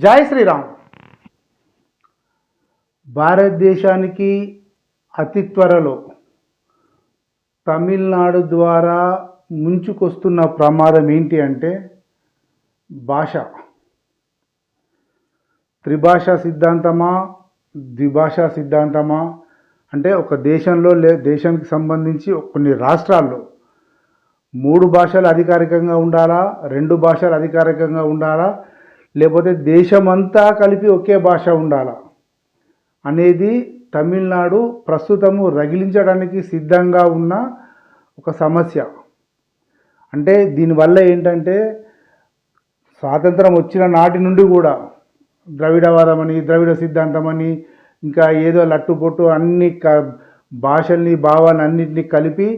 జై శ్రీరామ్. భారతదేశానికి అతి త్వరలో తమిళనాడు ద్వారా ముంచుకొస్తున్న ప్రమాదం ఏంటి అంటే భాష. త్రిభాషా సిద్ధాంతమా, ద్విభాషా సిద్ధాంతమా అంటే ఒక దేశంలో దేశానికి సంబంధించి కొన్ని రాష్ట్రాల్లో 3 భాషలు అధికారికంగా ఉండాలా, 2 భాషలు అధికారికంగా ఉండాలా, లేకపోతే దేశమంతా కలిపి ఒకే భాష ఉండాలా అనేది తమిళనాడు ప్రస్తుతము రగిలించడానికి సిద్ధంగా ఉన్న ఒక సమస్య. అంటే దీనివల్ల ఏంటంటే స్వాతంత్రం వచ్చిన నాటి నుండి కూడా ద్రవిడవాదం అని, ద్రవిడ సిద్ధాంతం అని, ఇంకా ఏదో లట్టుపొట్టు అన్ని భాషల్ని భావాన్ని అన్నింటినీ కలిపి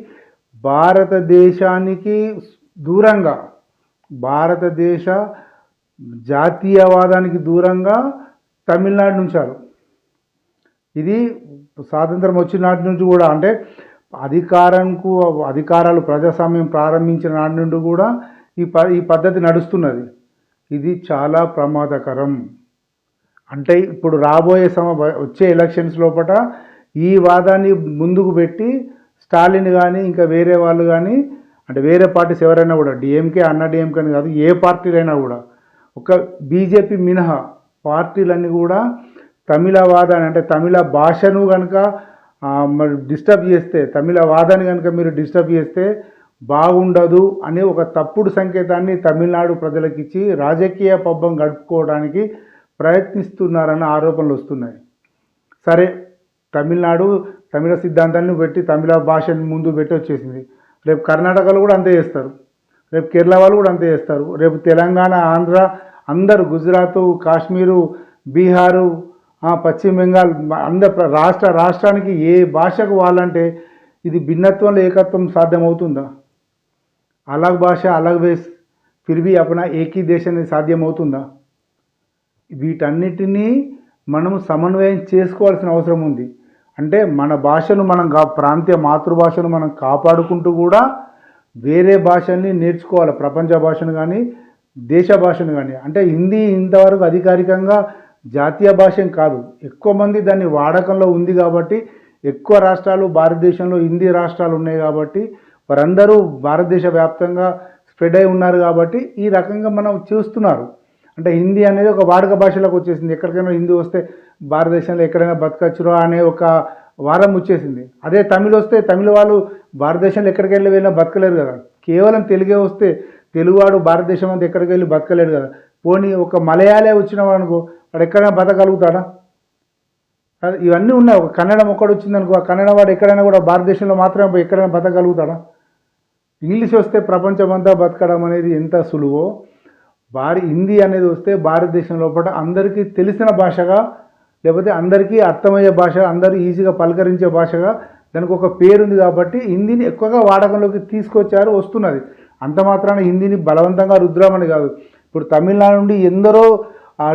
భారతదేశానికి దూరంగా, భారతదేశ జాతీయవాదానికి దూరంగా తమిళనాడు ఉంచారు. ఇది స్వాతంత్రం వచ్చిన నాటి నుంచి కూడా, అంటే అధికారాలు ప్రజాస్వామ్యం ప్రారంభించిన నాటి నుండి కూడా ఈ పద్ధతి నడుస్తున్నది. ఇది చాలా ప్రమాదకరం. అంటే ఇప్పుడు రాబోయే వచ్చే ఎలక్షన్స్ లోపల ఈ వాదాన్ని ముందుకు పెట్టి స్టాలిన్ కానీ ఇంకా వేరే వాళ్ళు కానీ, అంటే వేరే పార్టీస్ ఎవరైనా కూడా, డిఎంకే అన్నా డిఎంకే అని కాదు, ఏ పార్టీలైనా కూడా, ఒక బీజేపీ మినహా పార్టీలన్నీ కూడా తమిళ వాదాన్ని, అంటే తమిళ భాషను కనుక మరి డిస్టర్బ్ చేస్తే, తమిళ వాదాన్ని కనుక మీరు డిస్టర్బ్ చేస్తే బాగుండదు అనే ఒక తప్పుడు సంకేతాన్ని తమిళనాడు ప్రజలకు ఇచ్చి రాజకీయ పబ్బం గడుపుకోవడానికి ప్రయత్నిస్తున్నారన్న ఆరోపణలు వస్తున్నాయి. సరే, తమిళనాడు తమిళ సిద్ధాంతాన్ని పెట్టి తమిళ భాషని ముందు పెట్టి వచ్చేసింది. రేపు కర్ణాటకలో కూడా అంతే చేస్తారు, రేపు కేరళ వాళ్ళు కూడా అంతే చేస్తారు, రేపు తెలంగాణ, ఆంధ్ర, అందరూ, గుజరాత్, కాశ్మీరు, బీహారు, పశ్చిమ బెంగాల్, అందరు రాష్ట్రానికి ఏ భాషకు వాళ్ళంటే ఇది భిన్నత్వంలో ఏకత్వం సాధ్యమవుతుందా? అలగ్ భాష అలగ్ వేస్ ఫిర్ భీ అప్నా ఏకీ దేశ్ అనేది సాధ్యమవుతుందా? వీటన్నిటినీ మనము సమన్వయం చేసుకోవాల్సిన అవసరం ఉంది. అంటే మన భాషను మనం, ప్రాంతీయ మాతృభాషను మనం కాపాడుకుంటూ కూడా వేరే భాషల్ని నేర్చుకోవాలి, ప్రపంచ భాషను కానీ దేశ భాషను కానీ. అంటే హిందీ ఇంతవరకు అధికారికంగా జాతీయ భాష కాదు, ఎక్కువ మంది దాన్ని వాడకంలో ఉంది కాబట్టి, ఎక్కువ రాష్ట్రాలు భారతదేశంలో హిందీ రాష్ట్రాలు ఉన్నాయి కాబట్టి వారందరూ భారతదేశ వ్యాప్తంగా స్ప్రెడ్ అయి ఉన్నారు కాబట్టి ఈ రకంగా మనం చూస్తున్నారు. అంటే హిందీ అనేది ఒక వాడుక భాషలోకి వచ్చేసింది. ఎక్కడికైనా హిందీ వస్తే భారతదేశంలో ఎక్కడైనా బతకచ్చురా అనే ఒక వారం వచ్చేసింది. అదే తమిళ్ వస్తే తమిళ వాళ్ళు భారతదేశంలో ఎక్కడికి వెళ్ళినా బతకలేరు కదా. కేవలం తెలుగే వస్తే తెలుగువాడు భారతదేశం అంతా ఎక్కడికి వెళ్ళి బతకలేడు కదా. పోనీ ఒక మలయాళే వచ్చినవాడు అనుకో, వాడు ఎక్కడైనా బతకగలుగుతాడా? ఇవన్నీ ఉన్నాయి. ఒక కన్నడం ఒక్కడు వచ్చిందనుకో, ఆ కన్నడ వాడు ఎక్కడైనా కూడా భారతదేశంలో మాత్రమే ఎక్కడైనా బతకగలుగుతాడా? ఇంగ్లీష్ వస్తే ప్రపంచమంతా బతకడం అనేది ఎంత సులువో, హిందీ అనేది వస్తే భారతదేశం లోపల అందరికీ తెలిసిన భాషగా, లేకపోతే అందరికీ అర్థమయ్యే భాష, అందరూ ఈజీగా పలకరించే భాషగా దానికి ఒక పేరుంది కాబట్టి హిందీని ఎక్కువగా వాడకంలోకి తీసుకొచ్చారు, వస్తున్నది. అంత మాత్రాన హిందీని బలవంతంగా రుద్రామని కాదు. ఇప్పుడు తమిళనాడు నుండి ఎందరో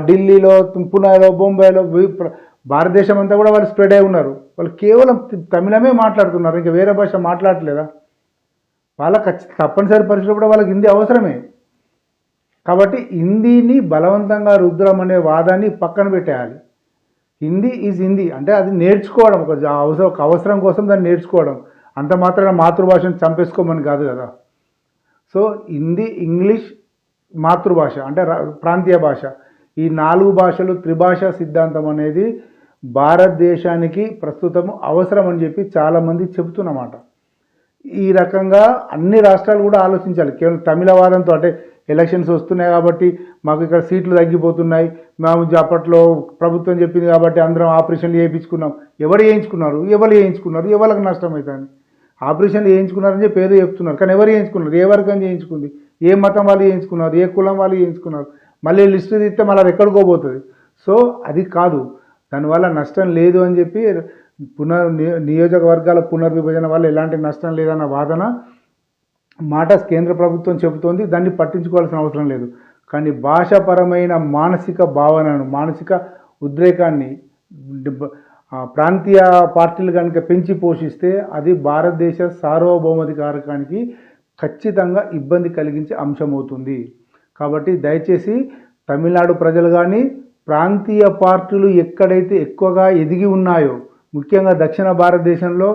ఢిల్లీలో, పుణేలో, బొంబాయిలో, భారతదేశం అంతా కూడా వాళ్ళు స్ప్రెడ్ అయి ఉన్నారు. వాళ్ళు కేవలం తమిళమే మాట్లాడుతున్నారు, ఇంకా వేరే భాష మాట్లాడట్లేదా? వాళ్ళకి తప్పనిసరి పరిస్థితుల్లో కూడా వాళ్ళకి హిందీ అవసరమే. కాబట్టి హిందీని బలవంతంగా రుద్రం అనే వాదాన్ని పక్కన పెట్టేయాలి. హిందీ ఈజ్ హిందీ, అంటే అది నేర్చుకోవడం, ఒక అవసరం కోసం దాన్ని నేర్చుకోవడం. అంత మాత్రాన మాతృభాషను చంపేసుకోమని కాదు కదా. సో హిందీ, ఇంగ్లీష్, మాతృభాష అంటే ప్రాంతీయ భాష, ఈ 4 భాషలు త్రిభాషా సిద్ధాంతం అనేది భారతదేశానికి ప్రస్తుతం అవసరం అని చెప్పి చాలామంది చెబుతున్నమాట. ఈ రకంగా అన్ని రాష్ట్రాలు కూడా ఆలోచించాలి. కేవలం తమిళ వాదంతో, అంటే ఎలక్షన్స్ వస్తున్నాయి కాబట్టి మాకు ఇక్కడ సీట్లు తగ్గిపోతున్నాయి, మేము అప్పట్లో ప్రభుత్వం చెప్పింది కాబట్టి అందరం ఆపరేషన్లు చేయించుకున్నాం. ఎవరు చేయించుకున్నారు? ఎవరికి నష్టం అవుతుంది? ఆపరేషన్లు చేయించుకున్నారని చెప్పి ఏదో చెప్తున్నారు, కానీ ఎవరు చేయించుకున్నారు? ఏ వర్గం చేయించుకుంది? ఏ మతం వాళ్ళు చేయించుకున్నారు? ఏ కులం వాళ్ళు చేయించుకున్నారు? మళ్ళీ లిస్టు తీస్తే మళ్ళీ అది ఎక్కడికోబోతుంది. సో అది కాదు, దానివల్ల నష్టం లేదు అని చెప్పి నియోజకవర్గాల పునర్విభజన వల్ల ఎలాంటి నష్టం లేదన్న వాదన మాట కేంద్ర ప్రభుత్వం చెబుతోంది. దాన్ని పట్టించుకోవాల్సిన అవసరం లేదు. కానీ భాషాపరమైన మానసిక భావనను, మానసిక ఉద్రేకాన్ని ప్రాంతీయ పార్టీలు కనుక పెంచి పోషిస్తే అది భారతదేశ సార్వభౌమాధికారానికి ఖచ్చితంగా ఇబ్బంది కలిగించే అంశం అవుతుంది. కాబట్టి దయచేసి తమిళనాడు ప్రజలు కానీ ప్రాంతీయ పార్టీలు ఎక్కడైతే ఎక్కువగా ఎదిగి ఉన్నాయో, ముఖ్యంగా దక్షిణ భారతదేశంలో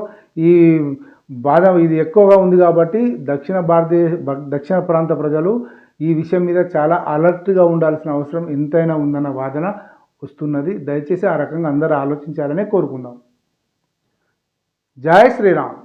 ఈ బాధ ఇది ఎక్కువగా ఉంది కాబట్టి దక్షిణ ప్రాంత ప్రజలు ఈ విషయం మీద చాలా అలర్ట్గా ఉండాల్సిన అవసరం ఎంతైనా ఉందన్న వాదన వస్తున్నది. దయచేసి ఆ రకంగా అందరూ ఆలోచించాలనే కోరుకుందాం. జై శ్రీరామ్.